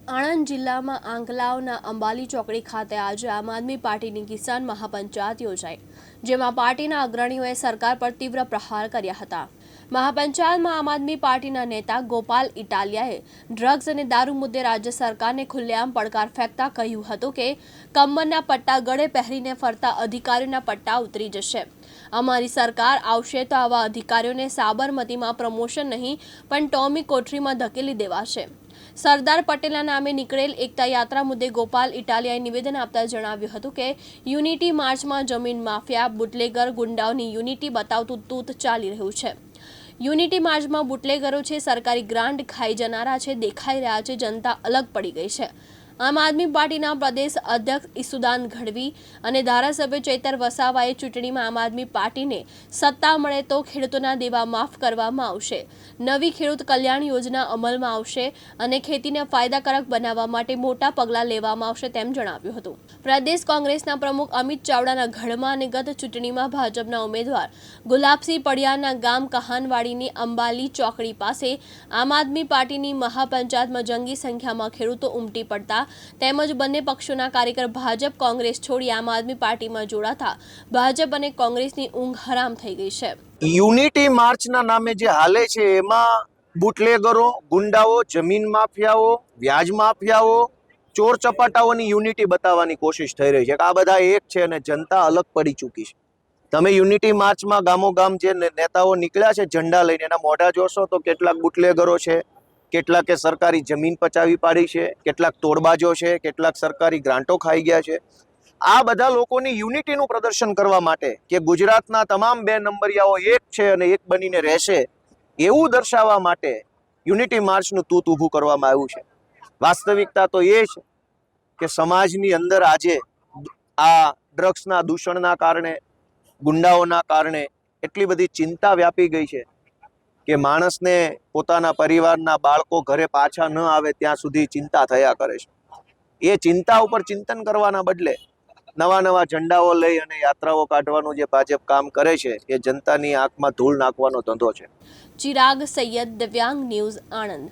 આણંદ જિલ્લામાં આંકલાવના અંબાલી ચોકડી ખાતે આજે આમ આદમી પાર્ટીની કિસાન મહાપંચાયત યોજાઈ, જેમાં પાર્ટીના અગ્રણીઓએ સરકાર પર તીવ્ર પ્રહાર કર્યા હતા। મહાપંચાયતમાં આમ આદમી પાર્ટીના નેતા ગોપાલ ઇટાલિયાએ ડ્રગ્સ અને દારૂ મુદ્દે રાજ્ય સરકારને ખુલ્લેઆમ પડકાર ફેંકતા કહ્યું હતું કે કમરના પટ્ટા ગળે પહેરીને ફરતા અધિકારીઓના પટ્ટા ઉતરી જશે। અમારી સરકાર આવશે તો આવા અધિકારીઓને સાબરમતીમાં પ્રમોશન નહીં પણ ટોમી કોઠરીમાં ધકેલી દેવાશે। સરદાર પટેલના નામે નીકળેલ એકતા યાત્રા મુદ્દે ગોપાલ ઇટાલિયાએ નિવેદન આપતા જણાવ્યું હતું કે યુનિટી માર્ચમાં જમીન માફિયા, બુટલેગર, ગુંડાઓની યુનિટી બતાવતું તૂત ચાલી રહ્યું છે। યુનિટી માર્ચમાં બુટલેગરો છે, સરકારી ગ્રાન્ટ ખાઈ જનારા છે, દેખાઈ રહ્યા છે, જનતા અલગ પડી ગઈ છે। આમ આદમી પાર્ટીના પ્રદેશ અધ્યક્ષ ઈસુદાન ગઢવી અને ધારાસભ્ય ચૈતર વસાવાએ ચૂંટણીમાં આમ આદમી પાર્ટીને સત્તા મળે તો ખેડૂતોના દેવા માફ કરવામાં આવશે, નવી ખેડૂત કલ્યાણ યોજના અમલમાં આવશે અને ખેતીને ફાયદાકારક બનાવવા માટે મોટા પગલાં લેવામાં આવશે તેમ જણાવ્યું હતું। પ્રદેશ કોંગ્રેસના પ્રમુખ અમિત ચાવડાના ગઢમાં અને ગત ચૂંટણીમાં ભાજપના ઉમેદવાર ગુલાબસિંહ પડિયારના ગામ કહાનવાડીની અંબાલી ચોકડી પાસે આમ આદમી પાર્ટીની મહાપંચાયતમાં જંગી સંખ્યામાં ખેડૂતો ઉમટી પડતા તેમજ બંને પક્ષોના કાર્યકર ભાજપ કોંગ્રેસ છોડી આમ આદમી પાર્ટીમાં જોડાતા ભાજપ અને કોંગ્રેસની ઊંઘ હરામ થઈ ગઈ છે। યુનિટી માર્ચના નામે જે હાલે છે એમાં બુટલેગરો, ગુંડાઓ, જમીન માફિયાઓ, વ્યાજ માફિયાઓ, ચોર ચપાટાઓની યુનિટી બતાવવાની કોશિશ થઈ રહી છે કે આ બધા એક છે અને જનતા અલગ પડી ચૂકી છે। તમે યુનિટી માર્ચમાં ગામોગામ જે નેતાઓ નીકળ્યા છે ઝંડા લઈને, એના મોઢા જોશો તો કેટલાક બુટલેગરો છે, કેટલાકે સરકારી જમીન પચાવી પાડી છે, કેટલાક તોડબાજો છે, કેટલાક સરકારી ગ્રાન્ટો ખાઈ ગયા છે। આ બધા લોકોની યુનિટીનું પ્રદર્શન કરવા માટે કે ગુજરાતના તમામ 2 નંબરિયાઓ એક છે અને એક બનીને રહેશે એવું દર્શાવવા માટે યુનિટી માર્ચનું તૂત ઊભું કરવામાં આવ્યું છે। વાસ્તવિકતા તો એ છે કે સમાજની અંદર આજે આ ડ્રગ્સના દૂષણના કારણે, ગુંડાઓના કારણે એટલી બધી ચિંતા વ્યાપી ગઈ છે કે માણસને પોતાના પરિવારના બાળકો ઘરે પાછા ન આવે ત્યાં સુધી ચિંતા થયા કરે છે। એ ચિંતા ઉપર ચિંતન કરવાના બદલે નવા ઝંડાઓ લઈ અને યાત્રાઓ કાઢવાનું જે ભાજપ કામ કરે છે એ જનતાની આંખમાં ધૂળ નાખવાનો ધંધો છે। ચિરાગ સૈયદ, દિવ્યાંગ ન્યૂઝ, આણંદ।